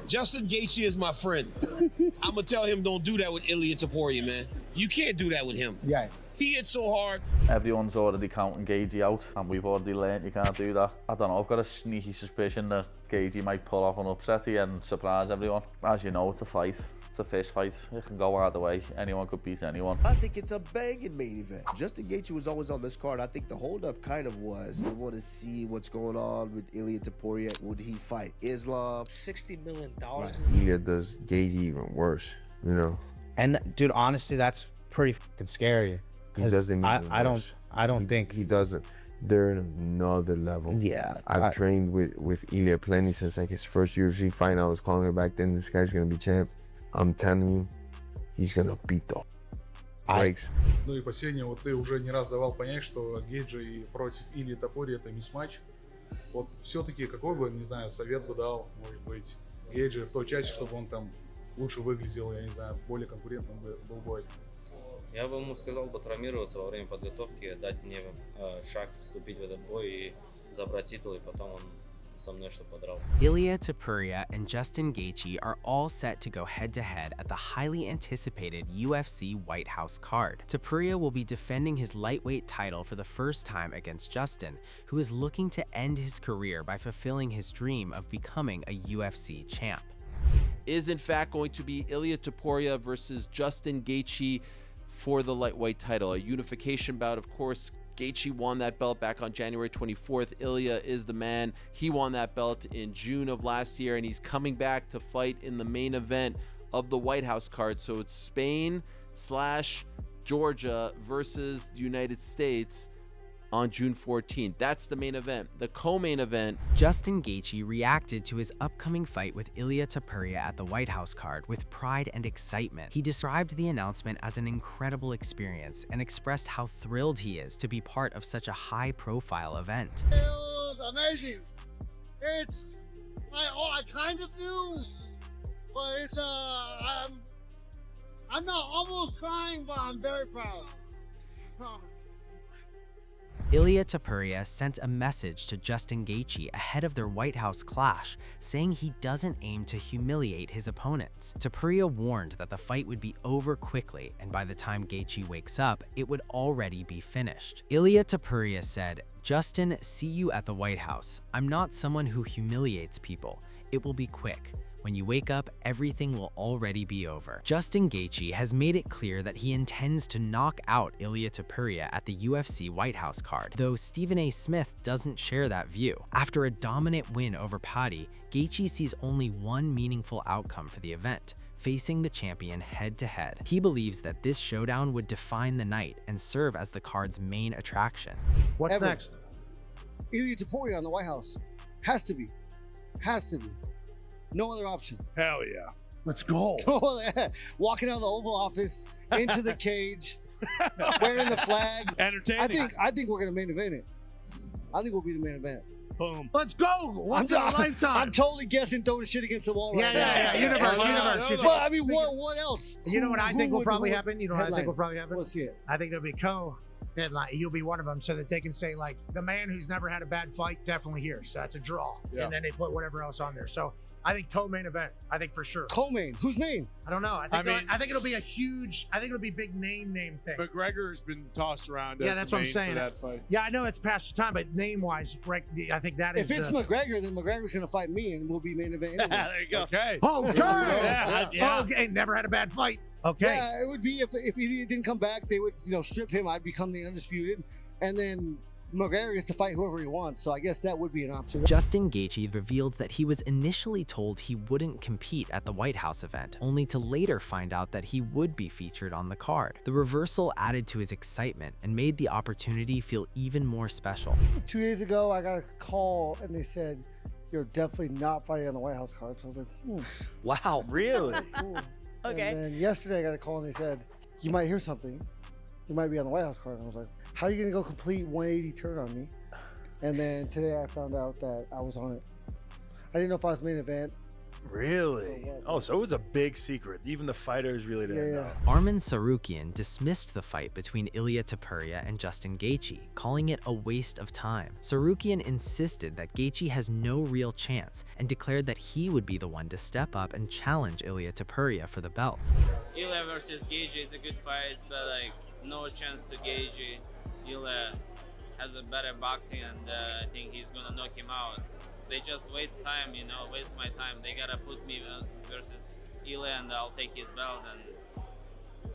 Justin Gaethje is my friend. I'm gonna tell him don't do that with Ilia Topuria, man. You can't do that with him. Yeah. He hit so hard. Everyone's already counting Gaethje out, and we've already learned you can't do that. I don't know, I've got a sneaky suspicion that Gaethje might pull off an upset here and surprise everyone. As you know, it's a fight. It's a fist fight. It can go either way. Anyone could beat anyone. I think it's a banging main event. Justin Gaethje was always on this card. I think the holdup kind of was, we want to see what's going on with Ilia Topuria. Would he fight Islam? $60 million. Right. Ilia does Gaethje even worse, you know. And dude, honestly, that's pretty fucking scary. He doesn't. I don't think he doesn't. They're in another level. Yeah, I've trained with Ilia plenty since like his first UFC fight. I was calling her back then. This guy's gonna be champ. I'm telling you, he's gonna beat the brakes. Ну и последнее, вот ты уже не раз давал понять, что Gaethje против Илии Топурии это мисс-матч. Вот все-таки какой бы, не знаю, совет бы дал, может быть, Gaethje в той части, чтобы он там лучше выглядел, я не знаю, более конкурентным был бой. Я бы ему сказал бы травмироваться во время подготовки, дать мне шаг, вступить в этот бой и забрать титул, и потом он со мной что подрался. Ilia Topuria and Justin Gaethje are all set to go head-to-head at the highly anticipated UFC White House card. Topuria will be defending his lightweight title for the first time against Justin, who is looking to end his career by fulfilling his dream of becoming a UFC champ. Is in fact going to be Ilia Topuria versus Justin Gaethje for the lightweight title. A unification bout, of course. Gaethje won that belt back on January 24th. Ilia is the man. He won that belt in June of last year, and he's coming back to fight in the main event of the White House card. So it's Spain/Georgia versus the United States on June 14th. That's the main event. The co-main event. Justin Gaethje reacted to his upcoming fight with Ilia Topuria at the White House card with pride and excitement. He described the announcement as an incredible experience and expressed how thrilled he is to be part of such a high-profile event. It was amazing. It's I kind of knew, but it's I'm not almost crying, but I'm very proud. Ilia Topuria sent a message to Justin Gaethje ahead of their White House clash, saying he doesn't aim to humiliate his opponents. Topuria warned that the fight would be over quickly, and by the time Gaethje wakes up, it would already be finished. Ilia Topuria said, "Justin, see you at the White House. I'm not someone who humiliates people. It will be quick. When you wake up, everything will already be over." Justin Gaethje has made it clear that he intends to knock out Ilia Topuria at the UFC White House card, though Stephen A. Smith doesn't share that view. After a dominant win over Paddy, Gaethje sees only one meaningful outcome for the event: facing the champion head-to-head. He believes that this showdown would define the night and serve as the card's main attraction. What's next? Ilia Topuria on the White House. Has to be. Has to be. No other option. Hell yeah. Let's go. Walking out of the Oval Office into the cage, wearing the flag. Entertaining. I think we're gonna main event it. I think we'll be the main event. Boom. Let's go. Once in a lifetime. I'm totally guessing throwing shit against the wall right now. Yeah. Universe. But I mean, what else? You know what I think will probably happen? You know what I think will probably happen? We'll see it. I think there'll be co-headline. You'll be one of them, so that they can say like, the man who's never had a bad fight, definitely here. So that's a draw. Yeah. And then they put whatever else on there. So I think co-main event. I think for sure. Co-main. Who's main? I don't know. I think it'll be a huge. I think it'll be big name thing. McGregor's been tossed around. Yeah, that's what I'm saying. For that fight. Yeah, I know it's past the time, but name-wise, right? I think that is. If it's McGregor, then McGregor's gonna fight me, and we'll be main event. Anyway. There you go. Okay. Yeah. Okay. Never had a bad fight. Okay. Yeah, it would be if he didn't come back, they would strip him. I'd become the undisputed, and then McGregor gets to fight whoever he wants. So I guess that would be an option. Justin Gaethje revealed that he was initially told he wouldn't compete at the White House event, only to later find out that he would be featured on the card. The reversal added to his excitement and made the opportunity feel even more special. 2 days ago, I got a call and they said, "You're definitely not fighting on the White House card." So I was like, Wow, really? Cool. Okay. And then yesterday I got a call and they said, "You might hear something. You might be on the White House card." And I was like, how are you gonna go complete 180 turn on me? And then today I found out that I was on it. I didn't know if I was main event. Really? Oh, so it was a big secret. Even the fighters really didn't know. Arman Tsarukyan dismissed the fight between Ilia Topuria and Justin Gaethje, calling it a waste of time. Tsarukyan insisted that Gaethje has no real chance and declared that he would be the one to step up and challenge Ilia Topuria for the belt. Ilia versus Gaethje is a good fight, but like no chance to Gaethje. Ilia has a better boxing, and I think he's gonna knock him out. They just waste time, you know, waste my time. They gotta put me versus Ilia, and I'll take his belt, and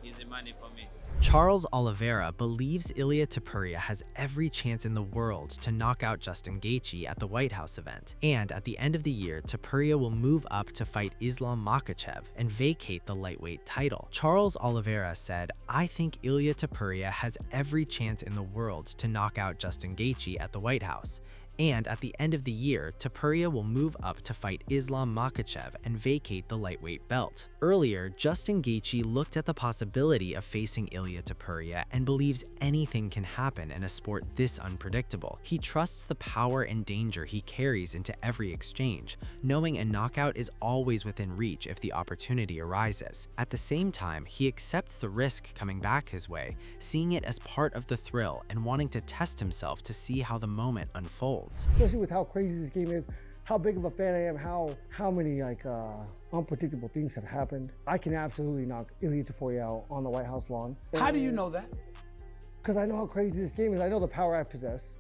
easy money for me. Charles Oliveira believes Ilia Topuria has every chance in the world to knock out Justin Gaethje at the White House event, and at the end of the year, Topuria will move up to fight Islam Makhachev and vacate the lightweight title. Charles Oliveira said, "I think Ilia Topuria has every chance in the world to knock out Justin Gaethje at the White House. And at the end of the year, Topuria will move up to fight Islam Makhachev and vacate the lightweight belt." Earlier, Justin Gaethje looked at the possibility of facing Ilia Topuria and believes anything can happen in a sport this unpredictable. He trusts the power and danger he carries into every exchange, knowing a knockout is always within reach if the opportunity arises. At the same time, he accepts the risk coming back his way, seeing it as part of the thrill and wanting to test himself to see how the moment unfolds. Especially with how crazy this game is, how big of a fan I am, how many like unpredictable things have happened. I can absolutely knock Ilia Topuria out on the White House lawn. How do you know that? Because I know how crazy this game is. I know the power I possess.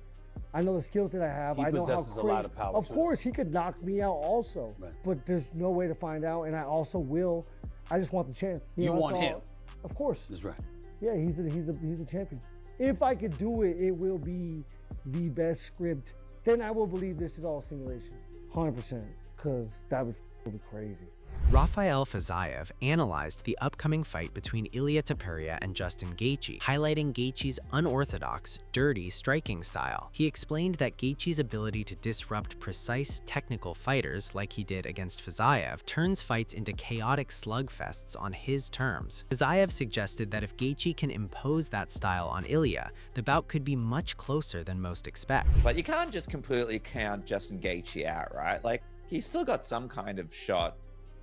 I know the skills that I have. He I know possesses how a lot of power. Of course, he could knock me out also, Right. but there's no way to find out, and I also will. I just want the chance. You know, want that's him? all. Of course. That's right. Yeah, he's the champion. If I could do it, it will be the best script. Then I will believe this is all simulation, 100%, because that would be crazy. Rafael Fiziev analyzed the upcoming fight between Ilia Topuria and Justin Gaethje, highlighting Gaethje's unorthodox, dirty striking style. He explained that Gaethje's ability to disrupt precise, technical fighters like he did against Fiziev turns fights into chaotic slugfests on his terms. Fiziev suggested that if Gaethje can impose that style on Ilia, the bout could be much closer than most expect. But you can't just completely count Justin Gaethje out, right? Like, he's still got some kind of shot.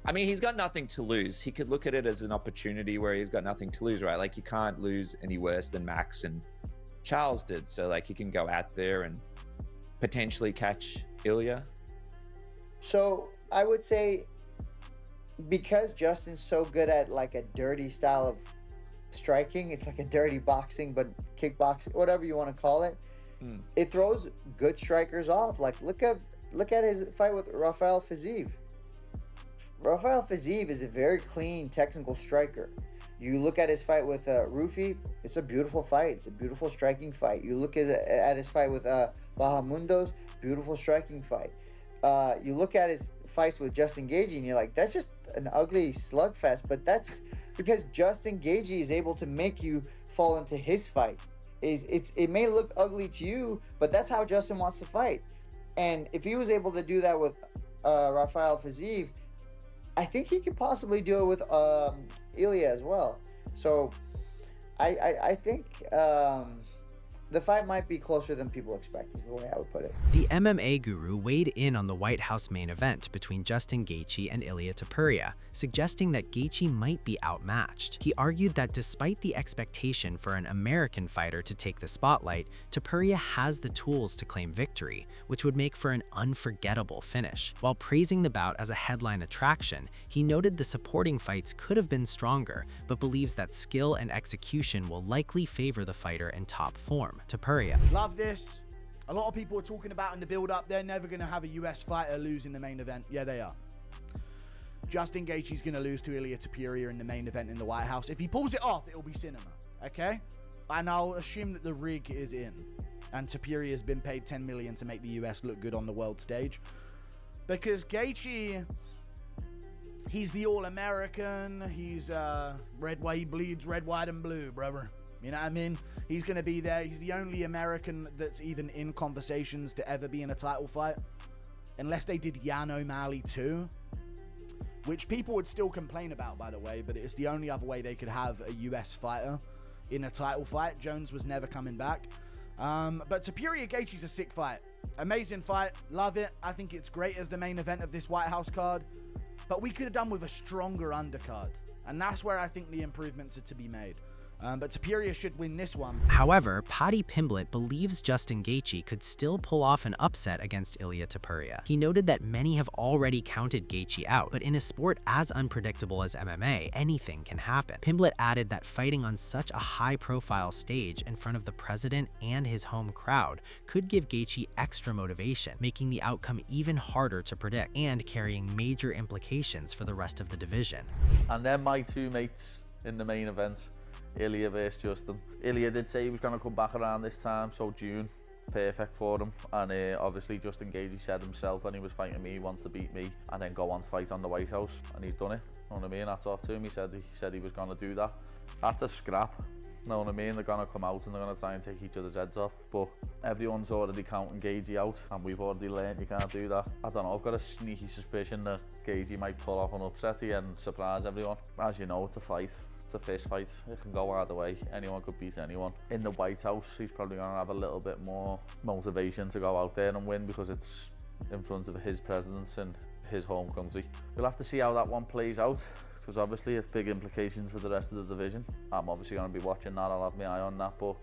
I mean, he's got nothing to lose. He could look at it as an opportunity where he's got nothing to lose, right? Like, you can't lose any worse than Max and Charles did. So, like, he can go out there and potentially catch Ilia. So, I would say because Justin's so good at, like, a dirty style of striking, it's like a dirty boxing, but kickboxing, whatever you want to call it, it throws good strikers off. Like, look at his fight with Rafael Fiziev. Rafael Fiziev is a very clean technical striker. You look at his fight with Rufi, it's a beautiful fight. It's a beautiful striking fight. You look at his fight with Bahamundos, beautiful striking fight. You look at his fights with Justin Gaethje and you're like, that's just an ugly slugfest, but that's because Justin Gaethje is able to make you fall into his fight. It may look ugly to you, but that's how Justin wants to fight. And if he was able to do that with Rafael Fiziev, I think he could possibly do it with Ilia as well. So I think the fight might be closer than people expect, is the way I would put it. The MMA guru weighed in on the White House main event between Justin Gaethje and Ilia Topuria, suggesting that Gaethje might be outmatched. He argued that despite the expectation for an American fighter to take the spotlight, Topuria has the tools to claim victory, which would make for an unforgettable finish. While praising the bout as a headline attraction, he noted the supporting fights could have been stronger, but believes that skill and execution will likely favor the fighter in top form. Topuria. Love this. A lot of people are talking about in the build-up, they're never going to have a US fighter lose in the main event. Yeah, they are. Justin Gaethje's going to lose to Ilia Topuria in the main event in the White House. If he pulls it off, it'll be cinema, okay? And I'll assume that the rig is in. And Topuria has been paid $10 million to make the US look good on the world stage. Because Gaethje, he's the All-American. He's red, white, he bleeds red, white, and blue, brother. You know what I mean? He's going to be there. He's the only American that's even in conversations to ever be in a title fight. Unless they did Yan O'Malley too. Which people would still complain about, by the way. But it's the only other way they could have a US fighter in a title fight. Jones was never coming back. But Topuria Gaethje's a sick fight. Amazing fight. Love it. I think it's great as the main event of this White House card. but we could have done with a stronger undercard. And that's where I think the improvements are to be made. But Topuria should win this one. However, Paddy Pimblett believes Justin Gaethje could still pull off an upset against Ilia Topuria. He noted that many have already counted Gaethje out, but in a sport as unpredictable as MMA, anything can happen. Pimblett added that fighting on such a high-profile stage in front of the president and his home crowd could give Gaethje extra motivation, making the outcome even harder to predict and carrying major implications for the rest of the division. And then my two mates in the main event, Ilia versus Justin. Ilia did say he was going to come back around this time, so June, perfect for him. And obviously Justin Gaethje said himself when he was fighting me, he wants to beat me and then go on to fight on the White House, and he's done it. You know what I mean? That's off to him. He said he was going to do that. That's a scrap. You know what I mean? They're going to come out and they're going to try and take each other's heads off, but everyone's already counting Gaethje out, and we've already learned you can't do that. I don't know, I've got a sneaky suspicion that Gaethje might pull off an upset and surprise everyone. As you know, it's a fight. It's a fist fight. It can go either way. Anyone could beat anyone. In the White House, he's probably going to have a little bit more motivation to go out there and win because it's in front of his presidents and his home country. We'll have to see how that one plays out, because obviously it's big implications for the rest of the division. I'm obviously going to be watching that. I'll have my eye on that, but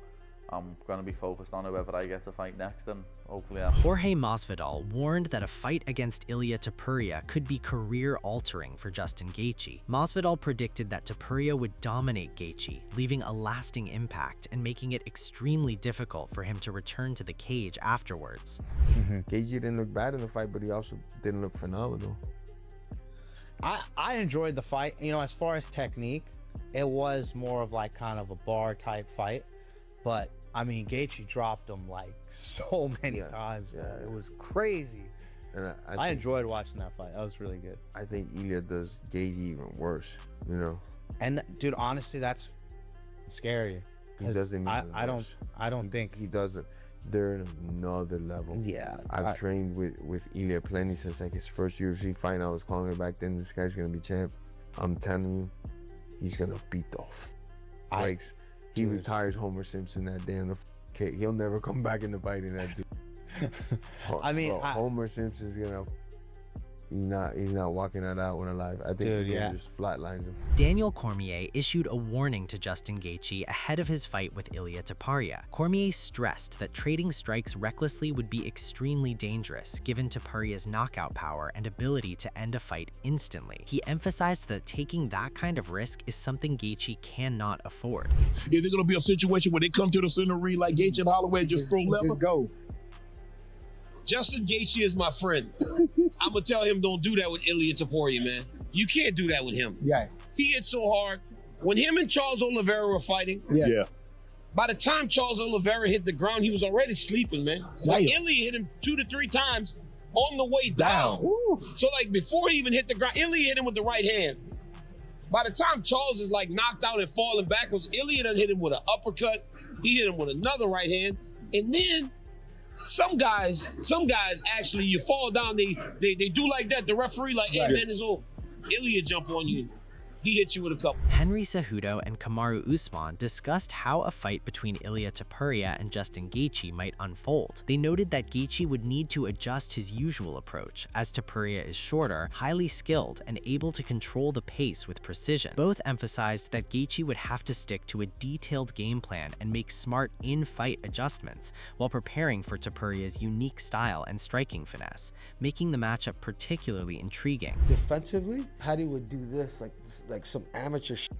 I'm going to be focused on whoever I get to fight next, and hopefully Jorge Masvidal warned that a fight against Ilia Topuria could be career-altering for Justin Gaethje. Masvidal predicted that Topuria would dominate Gaethje, leaving a lasting impact and making it extremely difficult for him to return to the cage afterwards. Gaethje didn't look bad in the fight, but he also didn't look phenomenal. I enjoyed the fight. You know, as far as technique, it was more of like kind of a bar type fight, but I mean, Gaethje dropped him like so many times. Yeah, it was crazy. And I enjoyed watching that fight. That was really good. I think Ilia does Gaethje even worse, you know. And dude, honestly, that's scary. He doesn't. I don't think he doesn't. They're in another level. Yeah, I've trained with Ilia plenty since like his first UFC fight. I was calling it back then, this guy's gonna be champ. I'm telling you, he's gonna beat the brakes. He retires Homer Simpson that day on the cake. He'll never come back into fighting that dude. I mean, Homer Simpson's gonna. He's not walking that out when alive. I think he just flatlines him. Daniel Cormier issued a warning to Justin Gaethje ahead of his fight with Ilia Topuria. Cormier stressed that trading strikes recklessly would be extremely dangerous, given Topuria's knockout power and ability to end a fight instantly. He emphasized that taking that kind of risk is something Gaethje cannot afford. Is it going to be a situation where they come to the center ring like Gaethje and Holloway just throw level? Let's go. Justin Gaethje is my friend. I'm going to tell him don't do that with Ilia Topuria, man. You can't do that with him. Yeah. He hit so hard. When him and Charles Oliveira were fighting, by the time Charles Oliveira hit the ground, he was already sleeping, man. So Ilia hit him 2 to 3 times on the way down. So like before he even hit the ground, Ilia hit him with the right hand. By the time Charles is like knocked out and falling backwards, Ilia done hit him with an uppercut. He hit him with another right hand. And then some guys actually, you fall down, they do like that. The referee like, hey man, it's over. Ilia jump on you. He hit you with a couple. Henry Cejudo and Kamaru Usman discussed how a fight between Ilia Topuria and Justin Gaethje might unfold. They noted that Gaethje would need to adjust his usual approach, as Topuria is shorter, highly skilled, and able to control the pace with precision. Both emphasized that Gaethje would have to stick to a detailed game plan and make smart in-fight adjustments while preparing for Topuria's unique style and striking finesse, making the matchup particularly intriguing. Defensively, Paddy would do this like some amateur shit.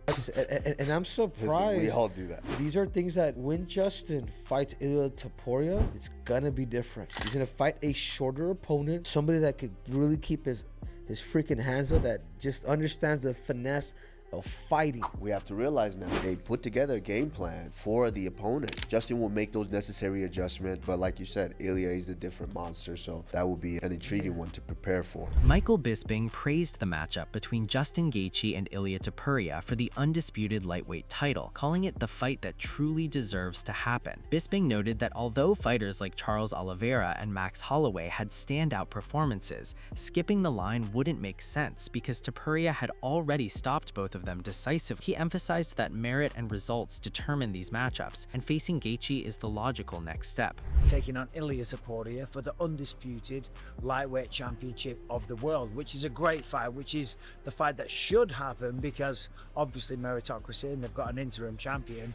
And I'm surprised. We all do that. These are things that when Justin fights Ilia Topuria, it's gonna be different. He's gonna fight a shorter opponent, somebody that could really keep his freaking hands up, that just understands the finesse of fighting. We have to realize now they put together a game plan for the opponent. Justin will make those necessary adjustments, but like you said, Ilia is a different monster, so that will be an intriguing one to prepare for. Michael Bisping praised the matchup between Justin Gaethje and Ilia Topuria for the undisputed lightweight title, calling it the fight that truly deserves to happen. Bisping noted that although fighters like Charles Oliveira and Max Holloway had standout performances, skipping the line wouldn't make sense because Topuria had already stopped both of of them decisively. He emphasized that merit and results determine these matchups, and facing Gaethje is the logical next step. Taking on Ilia Topuria for the undisputed lightweight championship of the world, which is a great fight, which is the fight that should happen because obviously meritocracy and they've got an interim champion.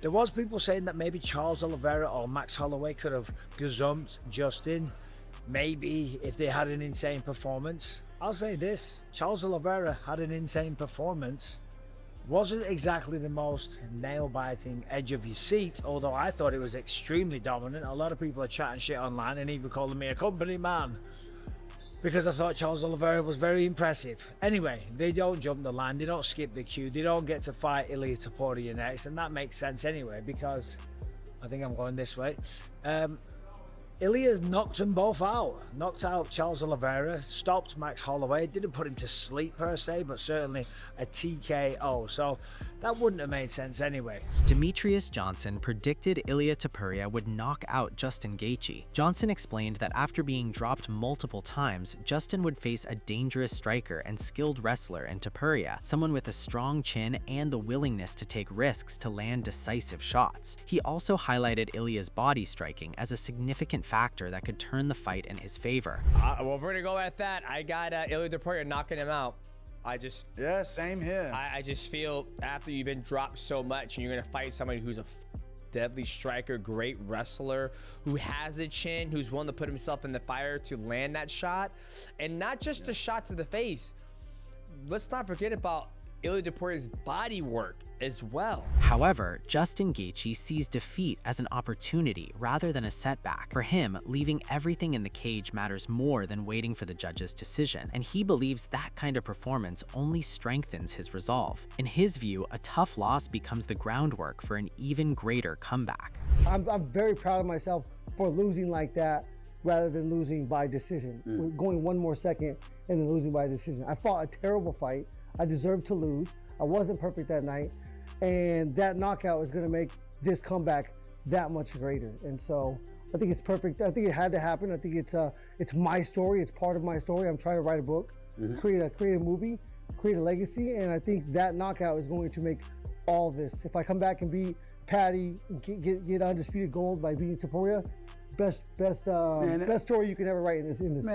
There was people saying that maybe Charles Oliveira or Max Holloway could have gazumped Justin, maybe if they had an insane performance. I'll say this, Charles Oliveira had an insane performance. Wasn't exactly the most nail-biting edge of your seat, although I thought it was extremely dominant. A lot of people are chatting shit online and even calling me a company man because I thought Charles Oliveira was very impressive. Anyway, they don't jump the line, they don't skip the queue, they don't get to fight Ilia Topuria next, and that makes sense anyway because I think I'm going this way. Ilia knocked them both out. Knocked out Charles Oliveira, stopped Max Holloway, didn't put him to sleep per se, but certainly a TKO. So that wouldn't have made sense anyway. Demetrius Johnson predicted Ilia Topuria would knock out Justin Gaethje. Johnson explained that after being dropped multiple times, Justin would face a dangerous striker and skilled wrestler in Topuria, someone with a strong chin and the willingness to take risks to land decisive shots. He also highlighted Ilia's body striking as a significant factor that could turn the fight in his favor. Well, if we're gonna go at that, I got Ilia Topuria knocking him out. Yeah, same here. I just feel after you've been dropped so much and you're gonna fight somebody who's a deadly striker, great wrestler, who has a chin, who's willing to put himself in the fire to land that shot, and not just a shot to the face. Let's not forget about Ilia Topuria's body work as well. However, Justin Gaethje sees defeat as an opportunity rather than a setback. For him, leaving everything in the cage matters more than waiting for the judge's decision, and he believes that kind of performance only strengthens his resolve. In his view, a tough loss becomes the groundwork for an even greater comeback. I'm very proud of myself for losing like that rather than losing by decision. We're going one more second and then losing by decision. I fought a terrible fight. I deserved to lose. I wasn't perfect that night. And that knockout is going to make this comeback that much greater. And so I think it's perfect. I think it had to happen. I think it's my story. It's part of my story. I'm trying to write a book, create a movie, create a legacy. And I think that knockout is going to make all this. If I come back and beat Patty, get undisputed gold by beating Topuria, best story you can ever write in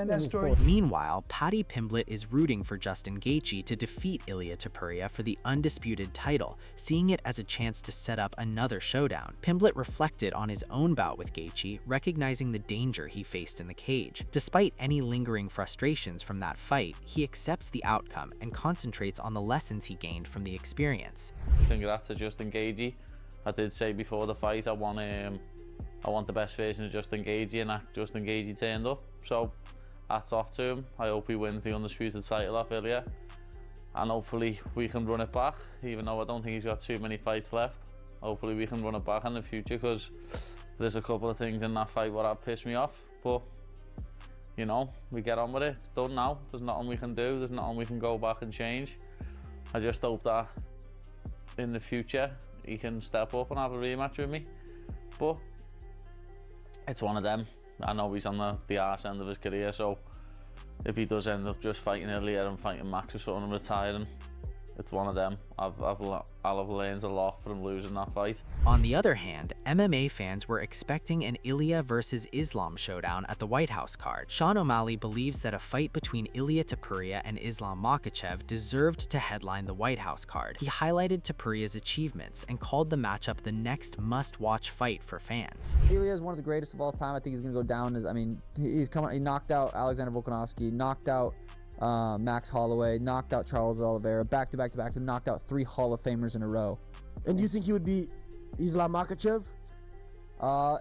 this story. Meanwhile, Paddy Pimblett is rooting for Justin Gaethje to defeat Ilia Topuria for the undisputed title, seeing it as a chance to set up another showdown. Pimblett reflected on his own bout with Gaethje, recognizing the danger he faced in the cage. Despite any lingering frustrations from that fight, he accepts the outcome and concentrates on the lessons he gained from the experience. Congrats to Justin Gaethje. I did say before the fight I want the best version of Justin Gaethje, and Justin Gaethje turned up. So hats off to him. I hope he wins the undisputed title off Ilia, and hopefully we can run it back, even though I don't think he's got too many fights left. Hopefully we can run it back in the future, because there's a couple of things in that fight that have pissed me off, but you know, we get on with it. It's done now. There's nothing we can do. There's nothing we can go back and change. I just hope that in the future he can step up and have a rematch with me, but it's one of them. I know he's on the arse end of his career, so if he does end up just fighting Ilia and fighting Max or something and retiring, it's one of them. I'll have learned a lot from losing that fight. On the other hand, MMA fans were expecting an Ilia versus Islam showdown at the White House card. Sean O'Malley believes that a fight between Ilia Topuria and Islam Makhachev deserved to headline the White House card. He highlighted Topuria's achievements and called the matchup the next must-watch fight for fans. Ilia is one of the greatest of all time. I think he's going to go down as, I mean, he knocked out Alexander Volkanovski, knocked out Max Holloway, knocked out Charles Oliveira, back to back, knocked out 3 Hall of Famers in a row. And do you think he would beat Islam Makhachev?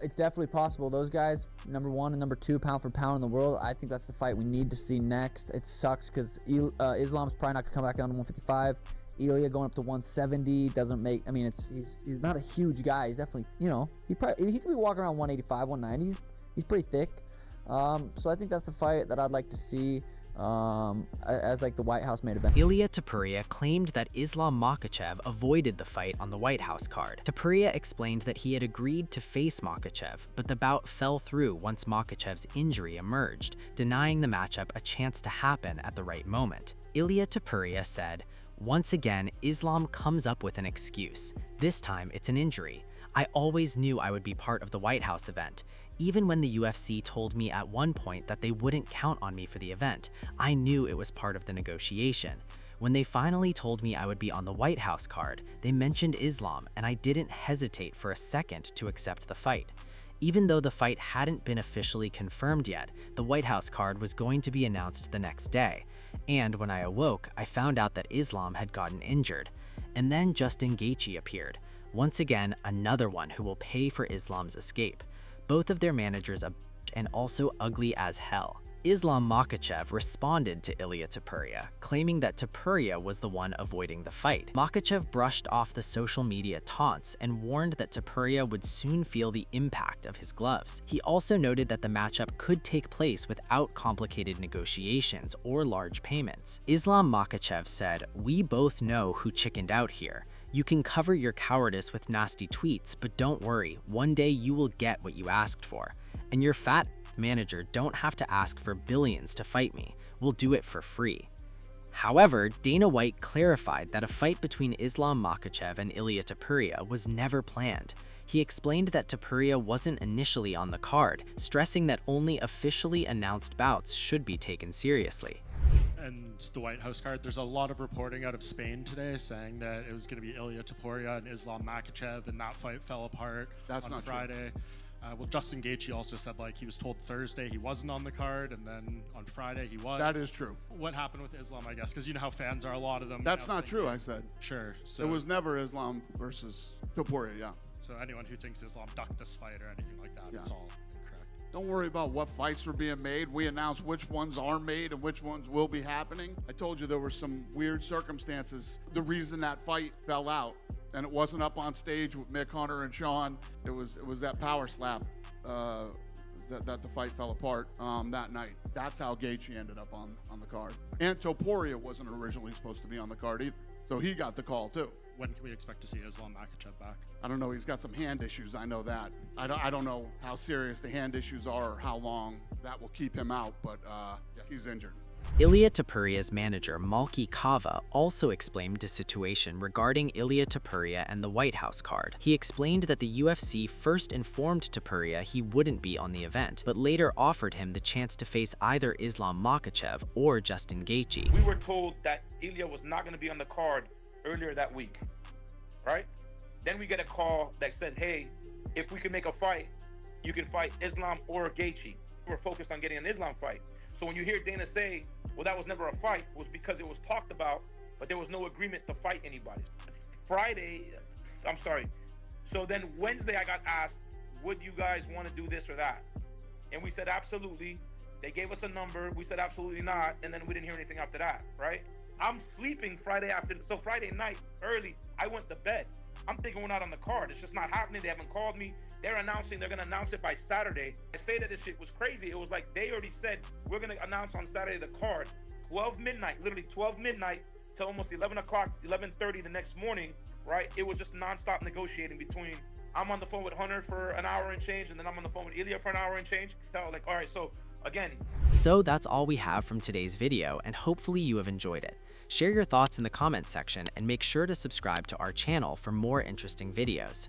It's definitely possible. Those guys, number 1 and number 2 pound for pound in the world, I think that's the fight we need to see next. It sucks because Islam's probably not going to come back down to 155. Ilia going up to 170 doesn't make, I mean, he's not a huge guy. He's definitely, you know, he could be walking around 185, 190. He's pretty thick. So I think that's the fight that I'd like to see as like the White House main event. Ilia Topuria claimed that Islam Makhachev avoided the fight on the White House card. Topuria explained that he had agreed to face Makhachev, but the bout fell through once Makhachev's injury emerged, denying the matchup a chance to happen at the right moment. Ilia Topuria said, Once again, Islam comes up with an excuse. This time, it's an injury. I always knew I would be part of the White House event. Even when the UFC told me at one point that they wouldn't count on me for the event, I knew it was part of the negotiation. When they finally told me I would be on the White House card, they mentioned Islam, and I didn't hesitate for a second to accept the fight. Even though the fight hadn't been officially confirmed yet, the White House card was going to be announced the next day. And when I awoke, I found out that Islam had gotten injured. And then Justin Gaethje appeared. Once again, another one who will pay for Islam's escape. Both of their managers a bitch and also ugly as hell. Islam Makhachev responded to Ilia Topuria, claiming that Topuria was the one avoiding the fight. Makhachev brushed off the social media taunts and warned that Topuria would soon feel the impact of his gloves. He also noted that the matchup could take place without complicated negotiations or large payments. Islam Makhachev said, "We both know who chickened out here. You can cover your cowardice with nasty tweets, but don't worry, one day you will get what you asked for. And your fat manager don't have to ask for billions to fight me. We'll do it for free." However, Dana White clarified that a fight between Islam Makhachev and Ilia Topuria was never planned. He explained that Topuria wasn't initially on the card, stressing that only officially announced bouts should be taken seriously. And the White House card, there's a lot of reporting out of Spain today saying that it was going to be Ilia Topuria and Islam Makhachev, and that fight fell apart on Friday. Well, Justin Gaethje also said like he was told Thursday he wasn't on the card, and then on Friday he was. That is true. What happened with Islam, I guess, because you know how fans are, a lot of them. That's not true, I said. Sure. So it was never Islam versus Topuria, yeah. So anyone who thinks Islam ducked this fight or anything like that, it's all incorrect. Don't worry about what fights are being made. We announced which ones are made and which ones will be happening. I told you there were some weird circumstances. The reason that fight fell out, and it wasn't up on stage with Mick Hunter and Sean, it was that power slap that the fight fell apart that night. That's how Gaethje ended up on the card. And Topuria wasn't originally supposed to be on the card either, so he got the call too. When can we expect to see Islam Makhachev back? I don't know. He's got some hand issues. I know that. I don't know how serious the hand issues are or how long that will keep him out, but yeah, he's injured. Ilia Topuria's manager, Malki Kava, also explained the situation regarding Ilia Topuria and the White House card. He explained that the UFC first informed Topuria he wouldn't be on the event, but later offered him the chance to face either Islam Makhachev or Justin Gaethje. We were told that Ilia was not going to be on the card earlier that week, right? Then we get a call that said, hey, if we can make a fight, you can fight Islam or Gaethje. We're focused on getting an Islam fight. So when you hear Dana say, well, that was never a fight, was because it was talked about, but there was no agreement to fight anybody. So then Wednesday I got asked, would you guys want to do this or that? And we said, absolutely. They gave us a number. We said, absolutely not. And then we didn't hear anything after that, right? I'm sleeping Friday afternoon. So Friday night, early, I went to bed. I'm thinking we're not on the card. It's just not happening. They haven't called me. They're going to announce it by Saturday. I say that this shit was crazy. It was like they already said, we're going to announce on Saturday the card. 12 midnight, literally 12 midnight till almost 11 o'clock, 11:30 the next morning, right? It was just nonstop negotiating between, I'm on the phone with Hunter for an hour and change, and then I'm on the phone with Ilia for an hour and change. So like, all right, so again. So that's all we have from today's video, and hopefully you have enjoyed it. Share your thoughts in the comments section and make sure to subscribe to our channel for more interesting videos.